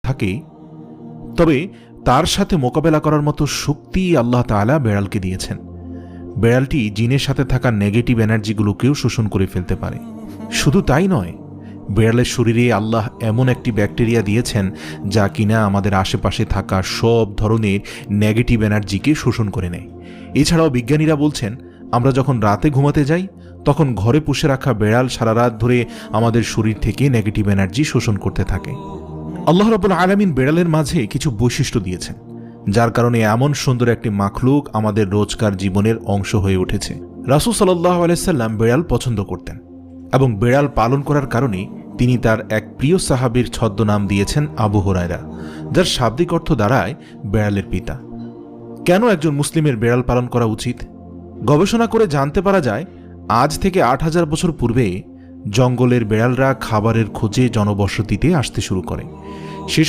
থাকে, তবে তার সাথে মোকাবেলা করার মতো শক্তি আল্লাহ তাআলা বেড়ালকে দিয়েছেন। বেড়ালটি জিনের সাথে থাকা নেগেটিভ এনার্জিগুলোকেও শোষণ করে ফেলতে পারে। শুধু তাই নয়, বেড়ালের শরীরে আল্লাহ এমন একটি ব্যাকটেরিয়া দিয়েছেন যা কিনা আমাদের আশেপাশে থাকা সব ধরনের নেগেটিভ এনার্জিকে শোষণ করে নেয়। এছাড়াও বিজ্ঞানীরা বলছেন, আমরা যখন রাতে ঘুমাতে যাই তখন ঘরে পুষে রাখা বেড়াল সারা রাত ধরে আমাদের শরীর থেকে নেগেটিভ এনার্জি শোষণ করতে থাকে। আল্লাহ রাব্বুল আলামিন বেড়ালের মাঝে কিছু বৈশিষ্ট্য দিয়েছেন, যার কারণে এমন সুন্দর একটি মাখলুক আমাদের রোজকার জীবনের অংশ হয়ে উঠেছে। রাসূল সাল্লাল্লাহু আলাইহি সাল্লাম বেড়াল পছন্দ করতেন এবং বেড়াল পালন করার কারণে তিনি তার এক প্রিয় সাহাবীর ছদ্মনাম দিয়েছেন আবু হুরায়রা, যার শাব্দিক অর্থ দাঁড়ায় বেড়ালের পিতা। কেন একজন মুসলিমের বেড়াল পালন করা উচিত? গবেষণা করে জানতে পারা যায়, আজ থেকে ৮,০০০ বছর পূর্বে জঙ্গলের বেড়ালরা খাবারের খোঁজে জনবসতিতে আসতে শুরু করে। সে